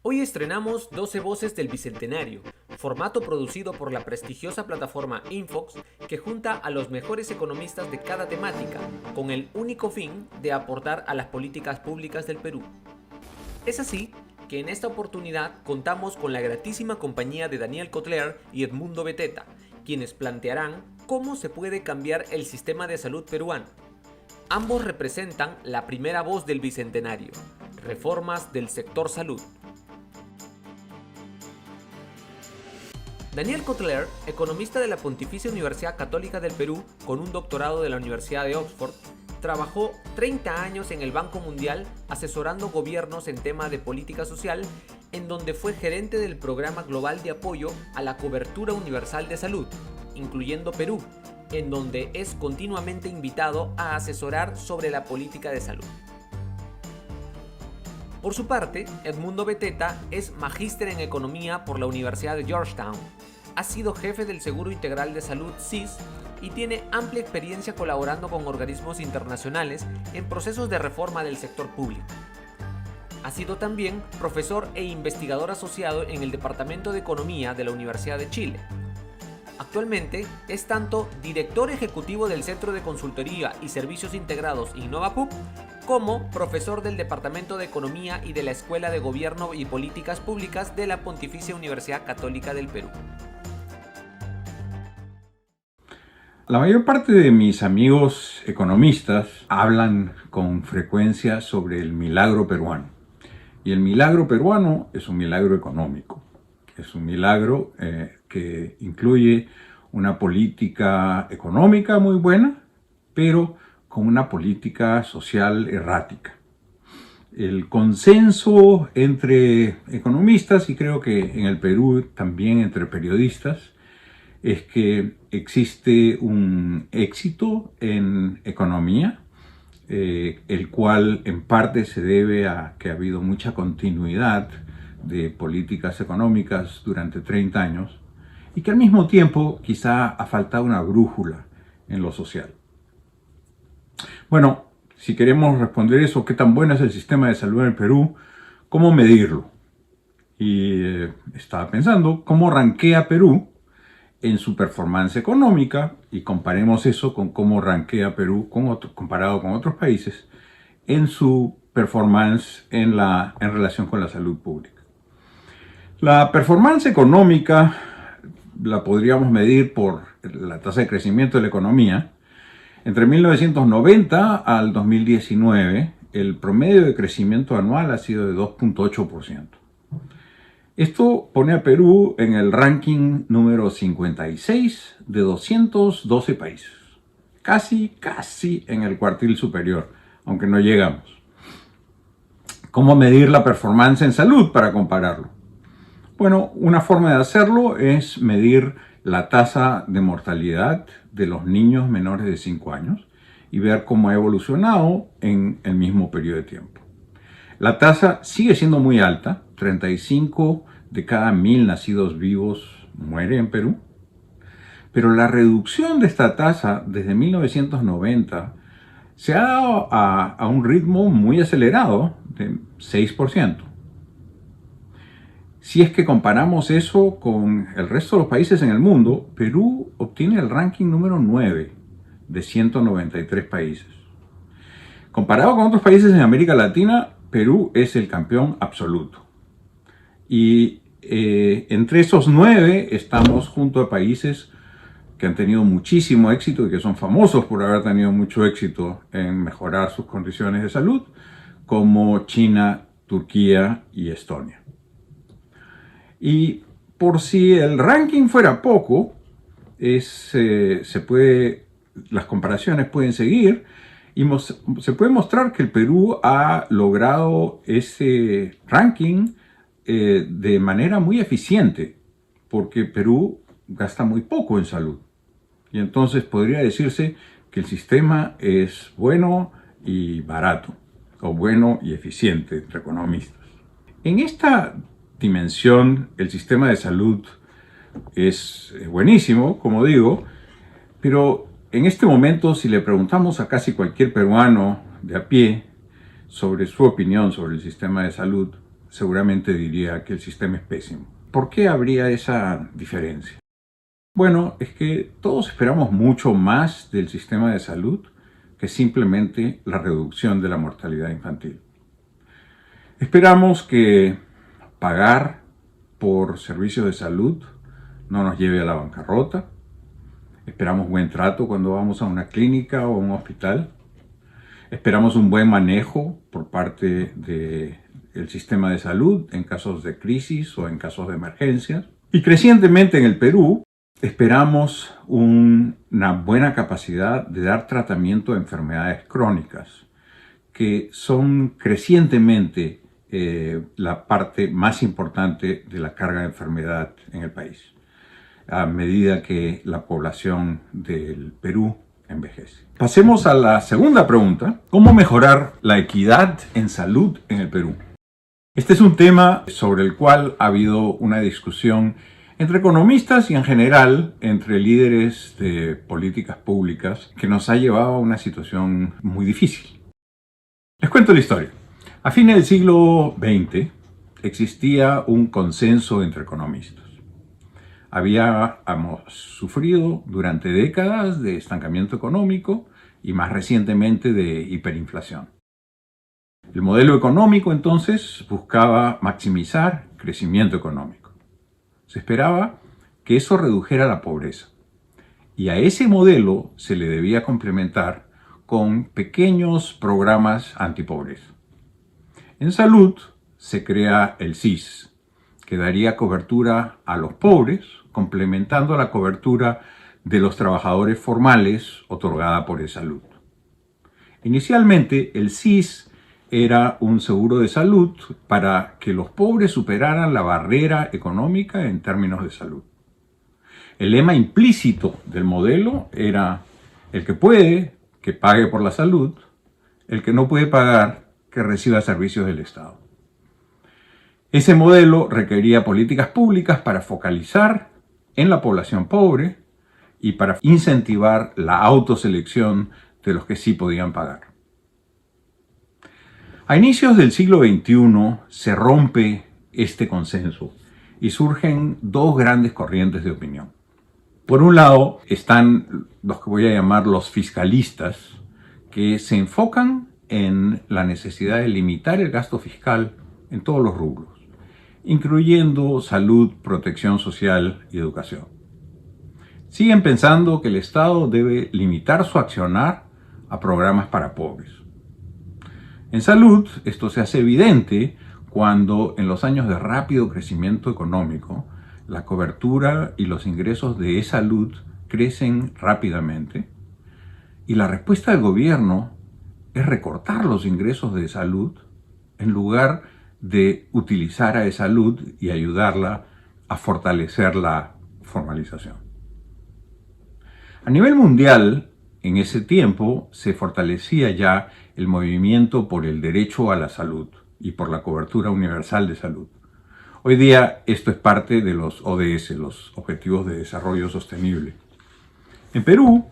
Hoy estrenamos 12 Voces del Bicentenario, formato producido por la prestigiosa plataforma Infox que junta a los mejores economistas de cada temática, con el único fin de aportar a las políticas públicas del Perú. Es así que en esta oportunidad contamos con la gratísima compañía de Daniel Kotler y Edmundo Beteta, quienes plantearán cómo se puede cambiar el sistema de salud peruano. Ambos representan la primera voz del Bicentenario, reformas del sector salud. Daniel Kotler, economista de la Pontificia Universidad Católica del Perú con un doctorado de la Universidad de Oxford, trabajó 30 años en el Banco Mundial asesorando gobiernos en tema de política social, en donde fue gerente del Programa Global de Apoyo a la Cobertura Universal de Salud, incluyendo Perú, en donde es continuamente invitado a asesorar sobre la política de salud. Por su parte, Edmundo Beteta es magíster en Economía por la Universidad de Georgetown. Ha sido jefe del Seguro Integral de Salud SIS y tiene amplia experiencia colaborando con organismos internacionales en procesos de reforma del sector público. Ha sido también profesor e investigador asociado en el Departamento de Economía de la Universidad de Chile. Actualmente es tanto director ejecutivo del Centro de Consultoría y Servicios Integrados InnovaPUB como profesor del Departamento de Economía y de la Escuela de Gobierno y Políticas Públicas de la Pontificia Universidad Católica del Perú. La mayor parte de mis amigos economistas hablan con frecuencia sobre el milagro peruano. Y el milagro peruano es un milagro económico. Es un milagro que incluye una política económica muy buena, pero con una política social errática. El consenso entre economistas, y creo que en el Perú también entre periodistas, es que existe un éxito en economía, el cual en parte se debe a que ha habido mucha continuidad de políticas económicas durante 30 años y que al mismo tiempo quizá ha faltado una brújula en lo social. Bueno, si queremos responder eso, ¿qué tan bueno es el sistema de salud en el Perú? ¿Cómo medirlo? Y estaba pensando, ¿cómo rankea Perú en su performance económica? Y comparemos eso con cómo rankea Perú comparado con otros países en su performance en relación con la salud pública. La performance económica la podríamos medir por la tasa de crecimiento de la economía. Entre 1990 al 2019, el promedio de crecimiento anual ha sido de 2.8%. Esto pone a Perú en el ranking número 56 de 212 países. Casi en el cuartil superior, aunque no llegamos. ¿Cómo medir la performance en salud para compararlo? Bueno, una forma de hacerlo es medir la tasa de mortalidad de los niños menores de 5 años y ver cómo ha evolucionado en el mismo periodo de tiempo. La tasa sigue siendo muy alta, 35 de cada 1000 nacidos vivos muere en Perú, pero la reducción de esta tasa desde 1990 se ha dado a un ritmo muy acelerado de 6%. Si es que comparamos eso con el resto de los países en el mundo, Perú obtiene el ranking número 9 de 193 países. Comparado con otros países en América Latina, Perú es el campeón absoluto. Y entre esos 9 estamos junto a países que han tenido muchísimo éxito y que son famosos por haber tenido mucho éxito en mejorar sus condiciones de salud, como China, Turquía y Estonia. Y por si el ranking fuera poco, las comparaciones pueden seguir y se puede mostrar que el Perú ha logrado ese ranking de manera muy eficiente, porque Perú gasta muy poco en salud. Y entonces podría decirse que el sistema es bueno y barato, o bueno y eficiente entre economistas. En esta dimensión, el sistema de salud es buenísimo, como digo, pero en este momento, si le preguntamos a casi cualquier peruano de a pie sobre su opinión sobre el sistema de salud, seguramente diría que el sistema es pésimo. ¿Por qué habría esa diferencia? Bueno, es que todos esperamos mucho más del sistema de salud que simplemente la reducción de la mortalidad infantil. Esperamos que pagar por servicios de salud no nos lleve a la bancarrota. Esperamos buen trato cuando vamos a una clínica o a un hospital. Esperamos un buen manejo por parte del sistema de salud en casos de crisis o en casos de emergencia. Y crecientemente en el Perú, esperamos una buena capacidad de dar tratamiento a enfermedades crónicas, que son crecientemente la parte más importante de la carga de enfermedad en el país, a medida que la población del Perú envejece. Pasemos a la segunda pregunta: ¿cómo mejorar la equidad en salud en el Perú? Este es un tema sobre el cual ha habido una discusión entre economistas y en general entre líderes de políticas públicas que nos ha llevado a una situación muy difícil. Les cuento la historia. A fines del siglo XX existía un consenso entre economistas. Habíamos sufrido durante décadas de estancamiento económico y más recientemente de hiperinflación. El modelo económico entonces buscaba maximizar crecimiento económico. Se esperaba que eso redujera la pobreza y a ese modelo se le debía complementar con pequeños programas antipobreza. En salud se crea el SIS, que daría cobertura a los pobres, complementando la cobertura de los trabajadores formales otorgada por Salud. Inicialmente, el SIS era un seguro de salud para que los pobres superaran la barrera económica en términos de salud. El lema implícito del modelo era: el que puede, que pague por la salud; el que no puede pagar, que reciba servicios del Estado. Ese modelo requería políticas públicas para focalizar en la población pobre y para incentivar la autoselección de los que sí podían pagar. A inicios del siglo XXI se rompe este consenso y surgen dos grandes corrientes de opinión. Por un lado están los que voy a llamar los fiscalistas, que se enfocan en la necesidad de limitar el gasto fiscal en todos los rubros, incluyendo salud, protección social y educación. Siguen pensando que el Estado debe limitar su accionar a programas para pobres. En salud, esto se hace evidente cuando en los años de rápido crecimiento económico, la cobertura y los ingresos de salud crecen rápidamente y la respuesta del gobierno es recortar los ingresos de salud en lugar de utilizar a salud y ayudarla a fortalecer la formalización. A nivel mundial, en ese tiempo se fortalecía ya el movimiento por el derecho a la salud y por la cobertura universal de salud. Hoy día esto es parte de los ODS, los Objetivos de Desarrollo Sostenible. En Perú,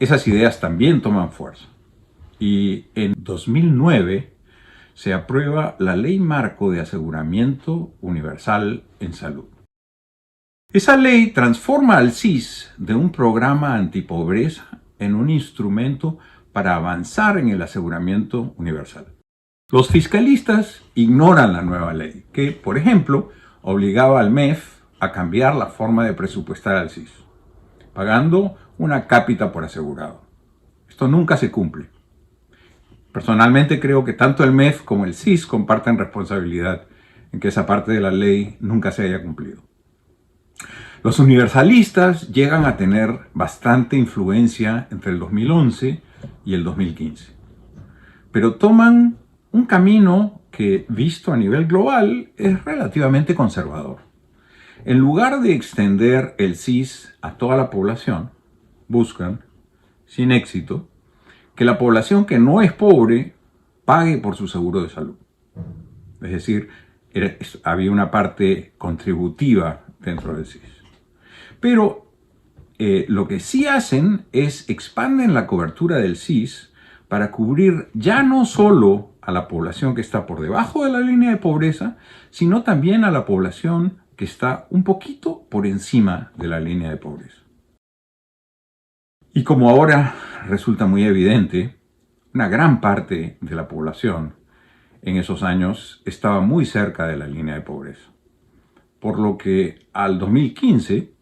esas ideas también toman fuerza. Y en 2009 se aprueba la Ley Marco de Aseguramiento Universal en Salud. Esa ley transforma al SIS de un programa antipobreza en un instrumento para avanzar en el aseguramiento universal. Los fiscalistas ignoran la nueva ley, que, por ejemplo, obligaba al MEF a cambiar la forma de presupuestar al SIS, pagando una cápita por asegurado. Esto nunca se cumple. Personalmente creo que tanto el MEF como el SIS comparten responsabilidad en que esa parte de la ley nunca se haya cumplido. Los universalistas llegan a tener bastante influencia entre el 2011 y el 2015, pero toman un camino que, visto a nivel global, es relativamente conservador. En lugar de extender el SIS a toda la población, buscan, sin éxito, que la población que no es pobre pague por su seguro de salud. Es decir, había una parte contributiva dentro del SIS. Pero lo que sí hacen es expanden la cobertura del SIS para cubrir ya no solo a la población que está por debajo de la línea de pobreza, sino también a la población que está un poquito por encima de la línea de pobreza. Y como ahora resulta muy evidente, una gran parte de la población en esos años estaba muy cerca de la línea de pobreza. Por lo que al 2015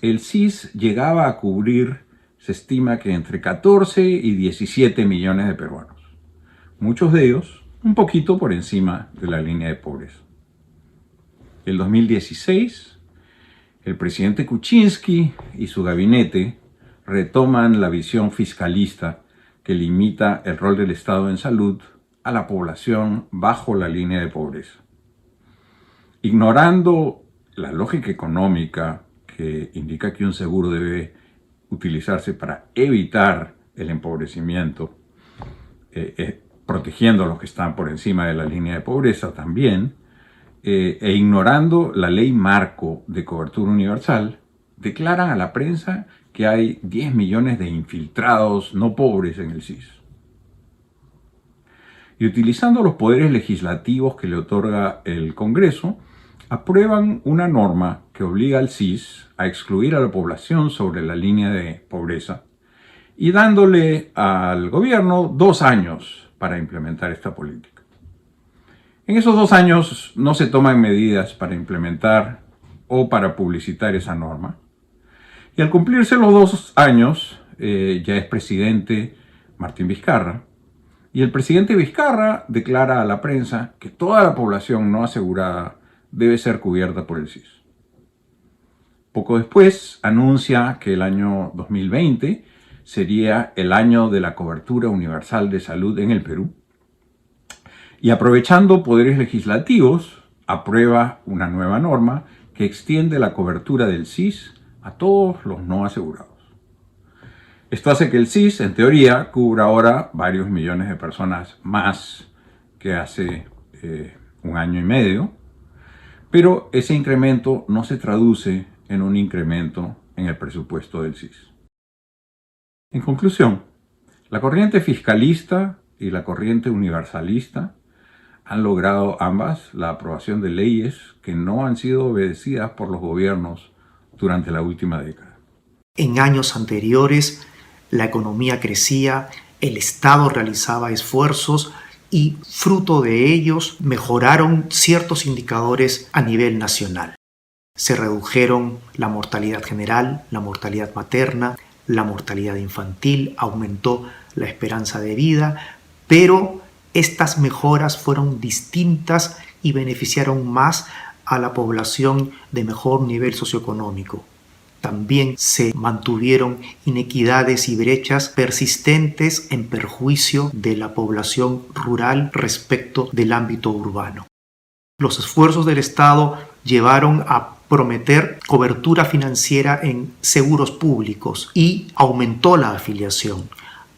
el CIS llegaba a cubrir, se estima que entre 14 y 17 millones de peruanos. Muchos de ellos un poquito por encima de la línea de pobreza. En 2016, el presidente Kuczynski y su gabinete retoman la visión fiscalista que limita el rol del Estado en salud a la población bajo la línea de pobreza. Ignorando la lógica económica que indica que un seguro debe utilizarse para evitar el empobrecimiento, protegiendo a los que están por encima de la línea de pobreza también, e ignorando la ley marco de cobertura universal, declaran a la prensa que hay 10 millones de infiltrados no pobres en el CIS. Y utilizando los poderes legislativos que le otorga el Congreso, aprueban una norma que obliga al CIS a excluir a la población sobre la línea de pobreza y dándole al gobierno 2 años para implementar esta política. En esos 2 años no se toman medidas para implementar o para publicitar esa norma. Y al cumplirse los 2 años, ya es presidente Martín Vizcarra, y el presidente Vizcarra declara a la prensa que toda la población no asegurada debe ser cubierta por el CIS. Poco después anuncia que el año 2020 sería el año de la cobertura universal de salud en el Perú. Y aprovechando poderes legislativos, aprueba una nueva norma que extiende la cobertura del CIS a todos los no asegurados. Esto hace que el CIS, en teoría, cubra ahora varios millones de personas más que hace 1 año y medio, pero ese incremento no se traduce en un incremento en el presupuesto del CIS. En conclusión, la corriente fiscalista y la corriente universalista han logrado ambas la aprobación de leyes que no han sido obedecidas por los gobiernos durante la última década. En años anteriores, la economía crecía, el Estado realizaba esfuerzos y fruto de ellos mejoraron ciertos indicadores a nivel nacional. Se redujeron la mortalidad general, la mortalidad materna, la mortalidad infantil, aumentó la esperanza de vida, pero estas mejoras fueron distintas y beneficiaron más a la población de mejor nivel socioeconómico. También se mantuvieron inequidades y brechas persistentes en perjuicio de la población rural respecto del ámbito urbano. Los esfuerzos del Estado llevaron a prometer cobertura financiera en seguros públicos y aumentó la afiliación.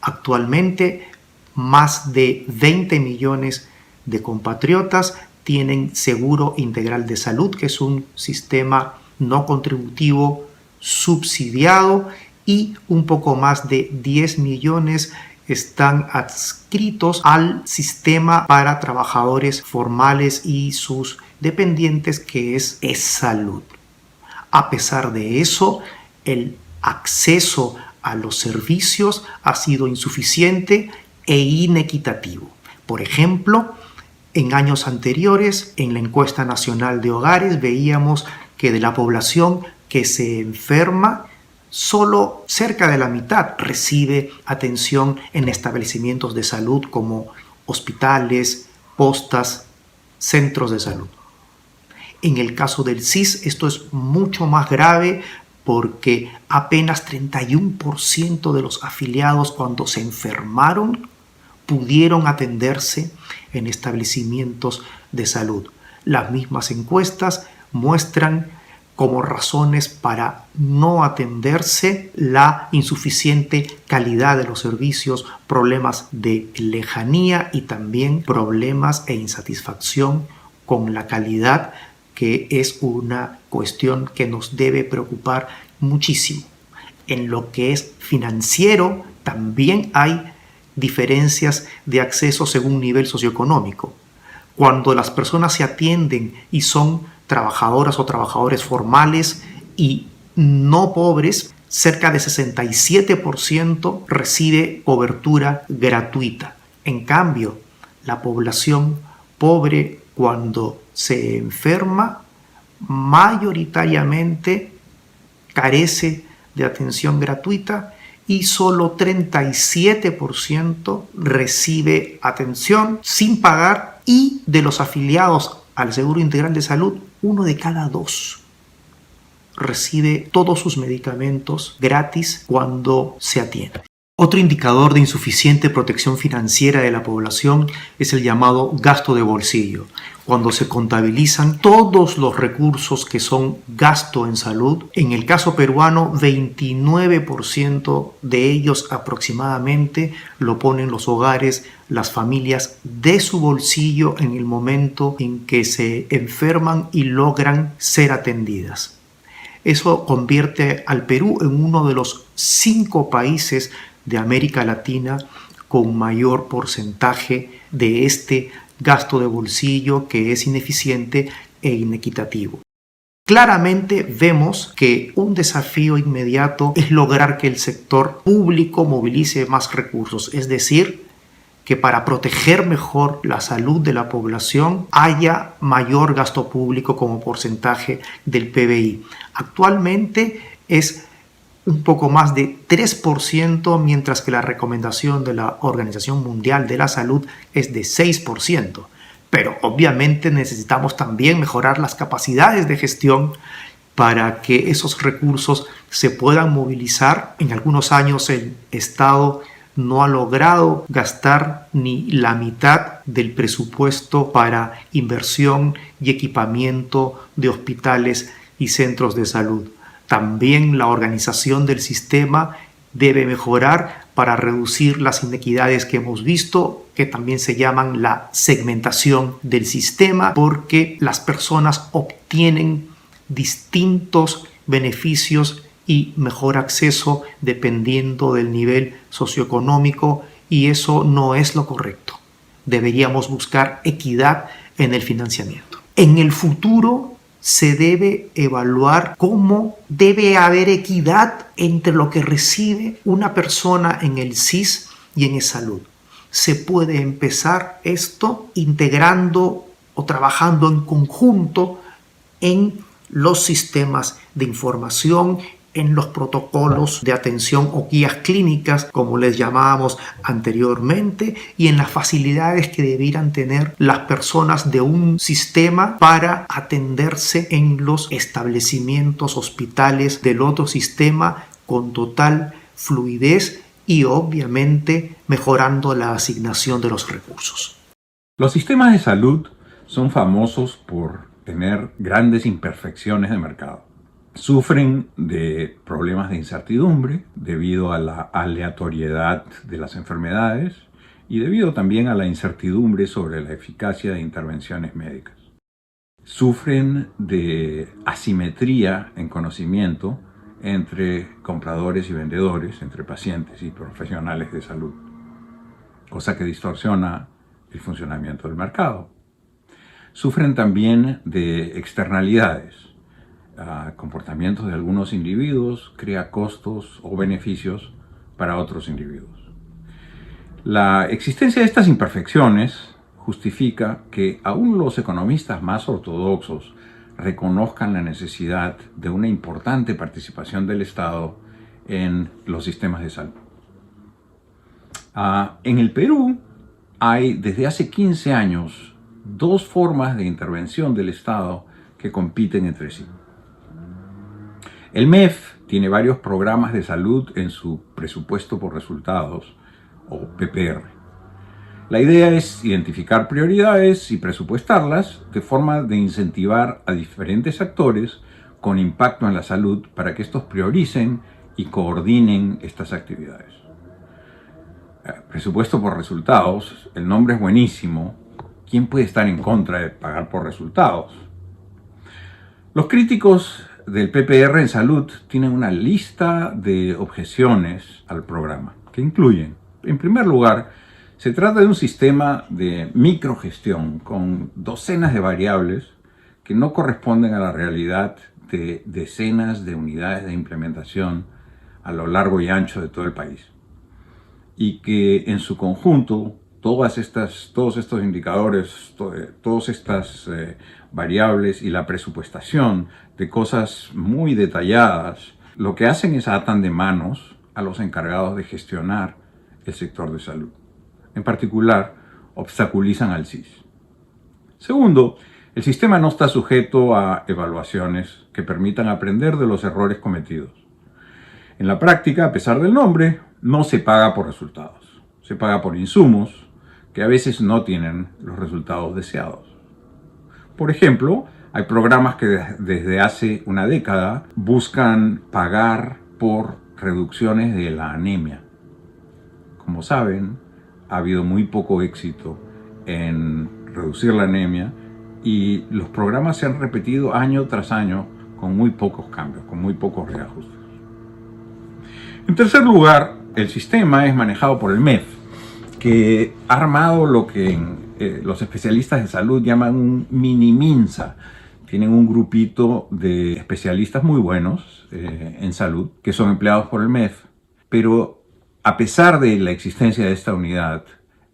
Actualmente, más de 20 millones de compatriotas tienen seguro integral de salud, que es un sistema no contributivo subsidiado, y un poco más de 10 millones están adscritos al sistema para trabajadores formales y sus dependientes, que es salud. A pesar de eso, el acceso a los servicios ha sido insuficiente e inequitativo. Por ejemplo, en años anteriores, en la encuesta nacional de hogares, veíamos que de la población que se enferma, solo cerca de la mitad recibe atención en establecimientos de salud como hospitales, postas, centros de salud. En el caso del CIS, esto es mucho más grave porque apenas 31% de los afiliados, cuando se enfermaron, pudieron atenderse en establecimientos de salud. Las mismas encuestas muestran como razones para no atenderse la insuficiente calidad de los servicios, problemas de lejanía y también problemas e insatisfacción con la calidad, que es una cuestión que nos debe preocupar muchísimo. En lo que es financiero, también hay diferencias de acceso según nivel socioeconómico. Cuando las personas se atienden y son trabajadoras o trabajadores formales y no pobres, cerca de 67% recibe cobertura gratuita. En cambio, la población pobre, cuando se enferma, mayoritariamente carece de atención gratuita y solo 37% recibe atención sin pagar, y de los afiliados al Seguro Integral de Salud, 1 de cada 2 recibe todos sus medicamentos gratis cuando se atiende. Otro indicador de insuficiente protección financiera de la población es el llamado gasto de bolsillo, cuando se contabilizan todos los recursos que son gasto en salud. En el caso peruano, 29% de ellos aproximadamente lo ponen los hogares, las familias, de su bolsillo en el momento en que se enferman y logran ser atendidas. Eso convierte al Perú en uno de los 5 países de América Latina con mayor porcentaje de este gasto de bolsillo, que es ineficiente e inequitativo. Claramente vemos que un desafío inmediato es lograr que el sector público movilice más recursos, es decir, que para proteger mejor la salud de la población haya mayor gasto público como porcentaje del PBI. Actualmente es un poco más de 3%, mientras que la recomendación de la Organización Mundial de la Salud es de 6%. Pero obviamente necesitamos también mejorar las capacidades de gestión para que esos recursos se puedan movilizar. En algunos años el Estado no ha logrado gastar ni la mitad del presupuesto para inversión y equipamiento de hospitales y centros de salud. También la organización del sistema debe mejorar para reducir las inequidades que hemos visto, que también se llaman la segmentación del sistema, porque las personas obtienen distintos beneficios y mejor acceso dependiendo del nivel socioeconómico, y eso no es lo correcto. Deberíamos buscar equidad en el financiamiento. En el futuro se debe evaluar cómo debe haber equidad entre lo que recibe una persona en el SIS y en salud. Se puede empezar esto integrando o trabajando en conjunto en los sistemas de información, en los protocolos de atención o guías clínicas, como les llamábamos anteriormente, y en las facilidades que debieran tener las personas de un sistema para atenderse en los establecimientos hospitales del otro sistema con total fluidez y obviamente mejorando la asignación de los recursos. Los sistemas de salud son famosos por tener grandes imperfecciones de mercado. Sufren de problemas de incertidumbre debido a la aleatoriedad de las enfermedades y debido también a la incertidumbre sobre la eficacia de intervenciones médicas. Sufren de asimetría en conocimiento entre compradores y vendedores, entre pacientes y profesionales de salud, cosa que distorsiona el funcionamiento del mercado. Sufren también de externalidades. Comportamientos de algunos individuos crea costos o beneficios para otros individuos. La existencia de estas imperfecciones justifica que aún los economistas más ortodoxos reconozcan la necesidad de una importante participación del Estado en los sistemas de salud. En el Perú hay desde hace 15 años 2 formas de intervención del Estado que compiten entre sí. El MEF tiene varios programas de salud en su presupuesto por resultados, o PPR. La idea es identificar prioridades y presupuestarlas de forma de incentivar a diferentes actores con impacto en la salud para que estos prioricen y coordinen estas actividades. Presupuesto por resultados, el nombre es buenísimo. ¿Quién puede estar en contra de pagar por resultados? Los críticos del PPR en salud tienen una lista de objeciones al programa, que incluyen En primer lugar, se trata de un sistema de microgestión con docenas de variables que no corresponden a la realidad de decenas de unidades de implementación a lo largo y ancho de todo el país. Y que en su conjunto, todos estos indicadores, todas estas variables y la presupuestación de cosas muy detalladas, lo que hacen es atan de manos a los encargados de gestionar el sector de salud. En particular, obstaculizan al CIS. Segundo, el sistema no está sujeto a evaluaciones que permitan aprender de los errores cometidos. En la práctica, a pesar del nombre, no se paga por resultados. Se paga por insumos que a veces no tienen los resultados deseados. Por ejemplo, hay programas que desde hace una década buscan pagar por reducciones de la anemia. Como saben, ha habido muy poco éxito en reducir la anemia y los programas se han repetido año tras año con muy pocos cambios, con muy pocos reajustes. En tercer lugar, el sistema es manejado por el MEF, que ha armado lo que los especialistas en salud llaman un mini MINSA. Tienen un grupito de especialistas muy buenos en salud que son empleados por el MEF, pero a pesar de la existencia de esta unidad,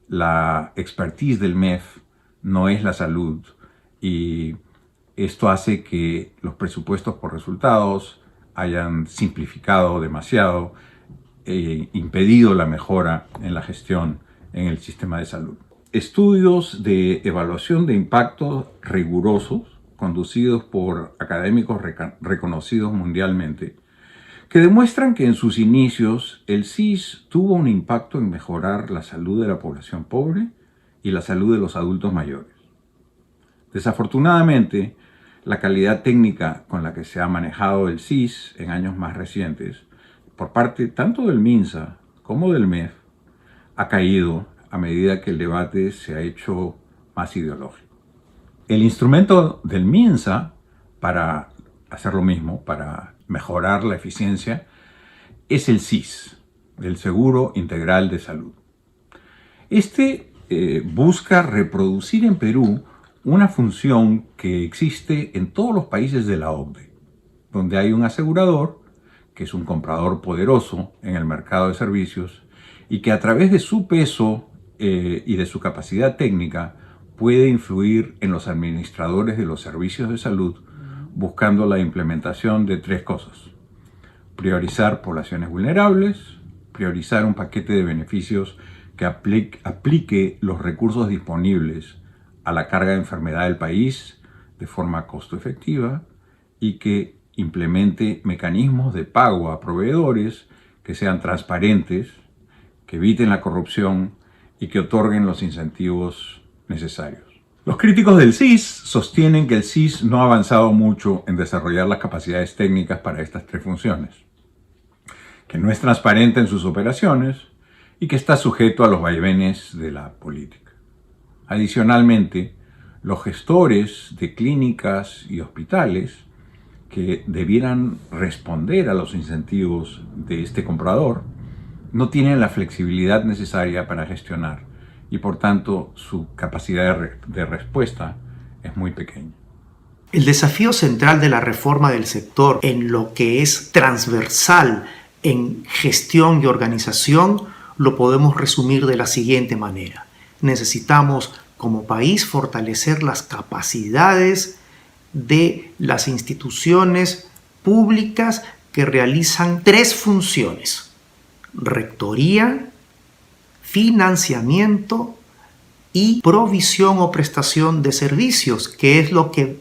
la expertise del MEF no es la salud y esto hace que los presupuestos por resultados hayan simplificado demasiado e impedido la mejora en la gestión en el sistema de salud. Estudios de evaluación de impacto rigurosos, conducidos por académicos reconocidos mundialmente, que demuestran que en sus inicios el CIS tuvo un impacto en mejorar la salud de la población pobre y la salud de los adultos mayores. Desafortunadamente, la calidad técnica con la que se ha manejado el CIS en años más recientes, por parte tanto del MINSA como del MEF, ha caído a medida que el debate se ha hecho más ideológico. El instrumento del MINSA para hacer lo mismo, para mejorar la eficiencia, es el SIS, el Seguro Integral de Salud. Este busca reproducir en Perú una función que existe en todos los países de la OCDE, donde hay un asegurador, que es un comprador poderoso en el mercado de servicios, y que a través de su peso y de su capacidad técnica puede influir en los administradores de los servicios de salud, buscando la implementación de tres cosas: priorizar poblaciones vulnerables, priorizar un paquete de beneficios que aplique los recursos disponibles a la carga de enfermedad del país de forma costo efectiva y que implemente mecanismos de pago a proveedores que sean transparentes, que eviten la corrupción y que otorguen los incentivos necesarios. Los críticos del CIS sostienen que el CIS no ha avanzado mucho en desarrollar las capacidades técnicas para estas tres funciones, que no es transparente en sus operaciones y que está sujeto a los vaivenes de la política. Adicionalmente, los gestores de clínicas y hospitales que debieran responder a los incentivos de este comprador no tienen la flexibilidad necesaria para gestionar y por tanto su capacidad de respuesta es muy pequeña. El desafío central de la reforma del sector en lo que es transversal en gestión y organización lo podemos resumir de la siguiente manera. Necesitamos como país fortalecer las capacidades de las instituciones públicas que realizan tres funciones: rectoría, financiamiento y provisión o prestación de servicios, que es lo que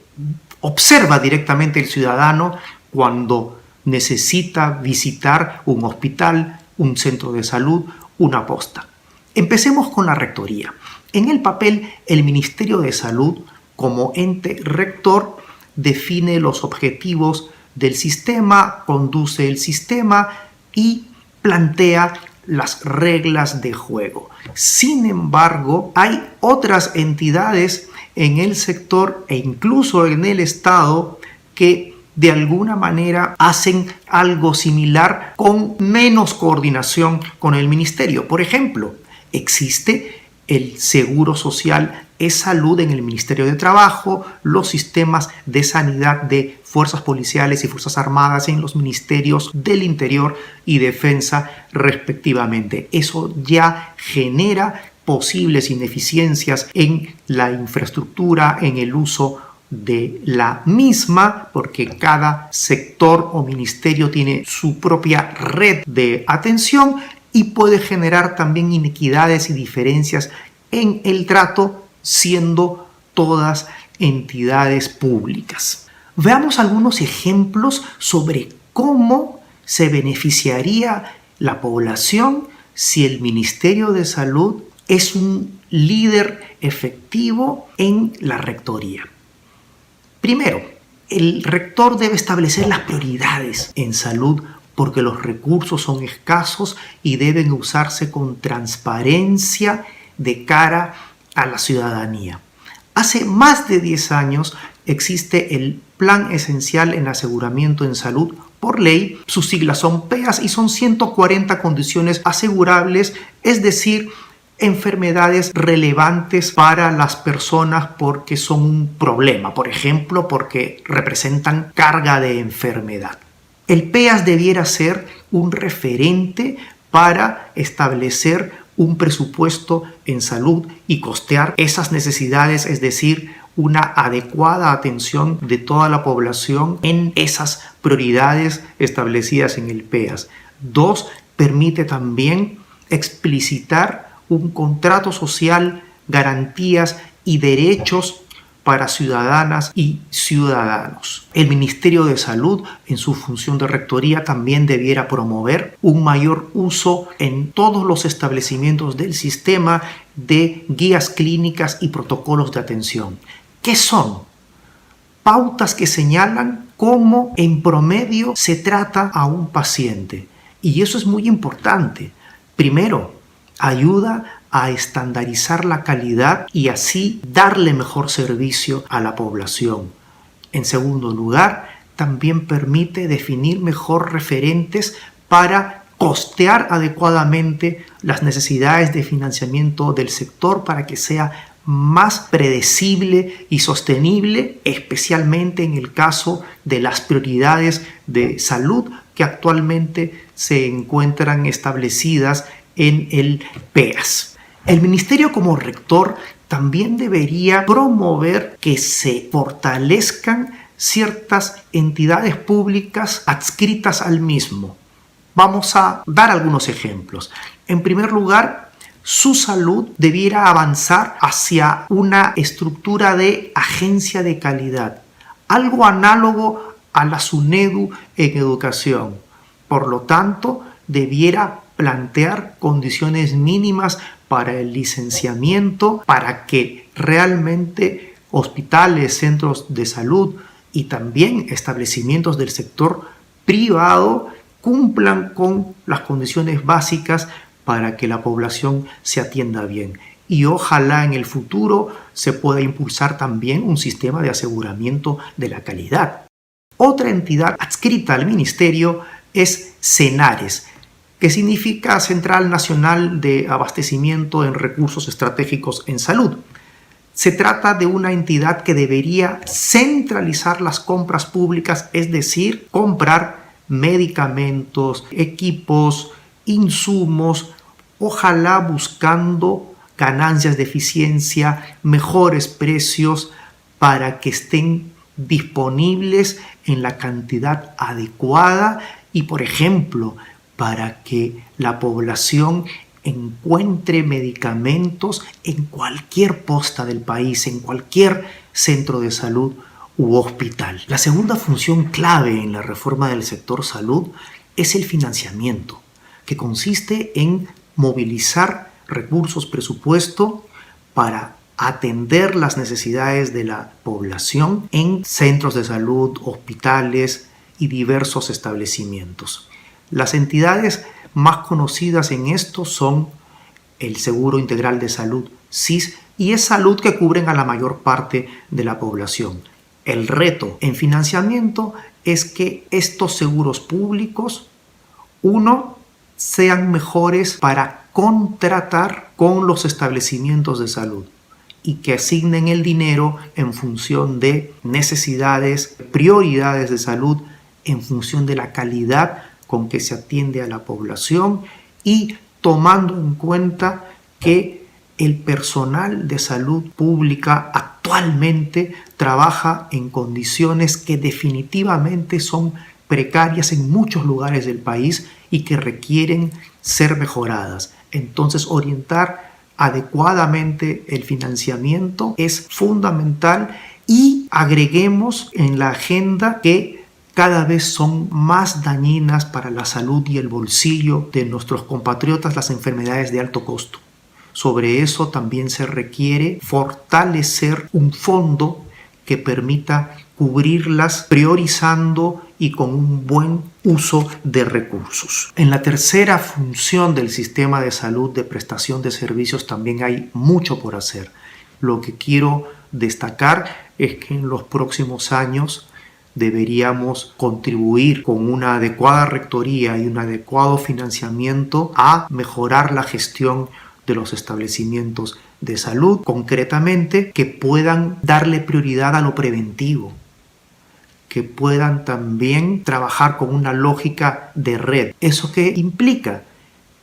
observa directamente el ciudadano cuando necesita visitar un hospital, un centro de salud, una posta. Empecemos con la rectoría. En el papel, el Ministerio de Salud, como ente rector, define los objetivos del sistema, conduce el sistema y plantea las reglas de juego. Sin embargo, hay otras entidades en el sector e incluso en el Estado que de alguna manera hacen algo similar con menos coordinación con el ministerio. Por ejemplo, existe el Seguro Social de Salud en el Ministerio de Trabajo, los sistemas de sanidad de fuerzas policiales y fuerzas armadas en los ministerios del Interior y Defensa respectivamente. Eso ya genera posibles ineficiencias en la infraestructura, en el uso de la misma, porque cada sector o ministerio tiene su propia red de atención y puede generar también inequidades y diferencias en el trato, siendo todas entidades públicas. Veamos algunos ejemplos sobre cómo se beneficiaría la población si el Ministerio de Salud es un líder efectivo en la rectoría. Primero, el rector debe establecer las prioridades en salud porque los recursos son escasos y deben usarse con transparencia de cara a la ciudadanía. Hace más de 10 años existe el Plan Esencial en Aseguramiento en Salud por ley. Sus siglas son PEAS y son 140 condiciones asegurables, es decir, enfermedades relevantes para las personas porque son un problema, por ejemplo, porque representan carga de enfermedad. El PEAS debiera ser un referente para establecer un presupuesto en salud y costear esas necesidades, es decir, una adecuada atención de toda la población en esas prioridades establecidas en el PEAS. 2. Permite también explicitar un contrato social, garantías y derechos para ciudadanas y ciudadanos. El Ministerio de Salud, en su función de rectoría, también debiera promover un mayor uso en todos los establecimientos del sistema de guías clínicas y protocolos de atención. ¿Qué son? Pautas que señalan cómo en promedio se trata a un paciente. Y eso es muy importante. Primero, ayuda a estandarizar la calidad y así darle mejor servicio a la población. En segundo lugar, también permite definir mejor referentes para costear adecuadamente las necesidades de financiamiento del sector para que sea más predecible y sostenible, especialmente en el caso de las prioridades de salud que actualmente se encuentran establecidas en el PEAS. El ministerio como rector también debería promover que se fortalezcan ciertas entidades públicas adscritas al mismo. Vamos a dar algunos ejemplos. En primer lugar, su salud debiera avanzar hacia una estructura de agencia de calidad, algo análogo a la SUNEDU en educación. Por lo tanto, debiera plantear condiciones mínimas para el licenciamiento, para que realmente hospitales, centros de salud y también establecimientos del sector privado cumplan con las condiciones básicas para que la población se atienda bien. Y ojalá en el futuro se pueda impulsar también un sistema de aseguramiento de la calidad. Otra entidad adscrita al ministerio es CENARES, que significa Central Nacional de Abastecimiento en Recursos Estratégicos en Salud. Se trata de una entidad que debería centralizar las compras públicas, es decir, comprar medicamentos, equipos, insumos, ojalá buscando ganancias de eficiencia, mejores precios para que estén disponibles en la cantidad adecuada y, por ejemplo, para que la población encuentre medicamentos en cualquier posta del país, en cualquier centro de salud u hospital. La segunda función clave en la reforma del sector salud es el financiamiento, que consiste en movilizar recursos, presupuesto para atender las necesidades de la población en centros de salud, hospitales y diversos establecimientos. Las entidades más conocidas en esto son el Seguro Integral de Salud, SIS, y es salud que cubren a la mayor parte de la población. El reto en financiamiento es que estos seguros públicos, uno, sean mejores para contratar con los establecimientos de salud y que asignen el dinero en función de necesidades, prioridades de salud, en función de la calidad con que se atiende a la población y tomando en cuenta que el personal de salud pública actualmente trabaja en condiciones que definitivamente son precarias en muchos lugares del país y que requieren ser mejoradas. Entonces, orientar adecuadamente el financiamiento es fundamental y agreguemos en la agenda que cada vez son más dañinas para la salud y el bolsillo de nuestros compatriotas las enfermedades de alto costo. Sobre eso también se requiere fortalecer un fondo que permita cubrirlas priorizando y con un buen uso de recursos. En la tercera función del sistema de salud de prestación de servicios también hay mucho por hacer. Lo que quiero destacar es que en los próximos años deberíamos contribuir con una adecuada rectoría y un adecuado financiamiento a mejorar la gestión de los establecimientos de salud, concretamente que puedan darle prioridad a lo preventivo, que puedan también trabajar con una lógica de red. ¿Eso qué implica?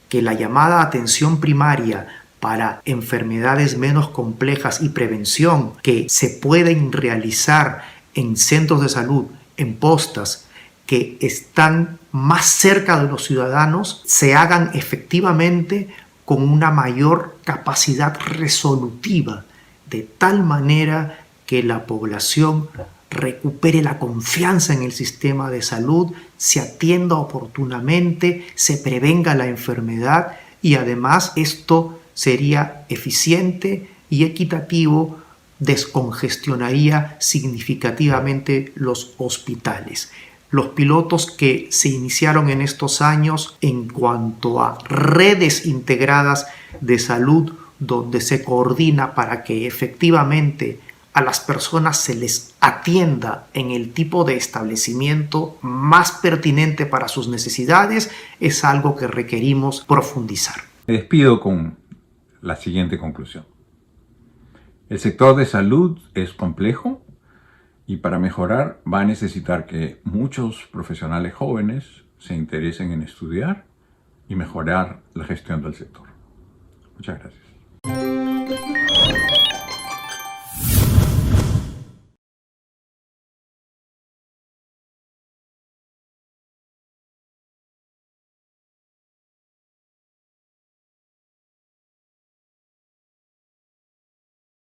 Que la llamada atención primaria para enfermedades menos complejas y prevención que se pueden realizar en centros de salud, en postas, que están más cerca de los ciudadanos, se hagan efectivamente con una mayor capacidad resolutiva, de tal manera que la población recupere la confianza en el sistema de salud, se atienda oportunamente, se prevenga la enfermedad y además esto sería eficiente y equitativo, descongestionaría significativamente los hospitales. Los pilotos que se iniciaron en estos años en cuanto a redes integradas de salud donde se coordina para que efectivamente a las personas se les atienda en el tipo de establecimiento más pertinente para sus necesidades, es algo que requerimos profundizar. Me despido con la siguiente conclusión. El sector de salud es complejo y para mejorar va a necesitar que muchos profesionales jóvenes se interesen en estudiar y mejorar la gestión del sector. Muchas gracias.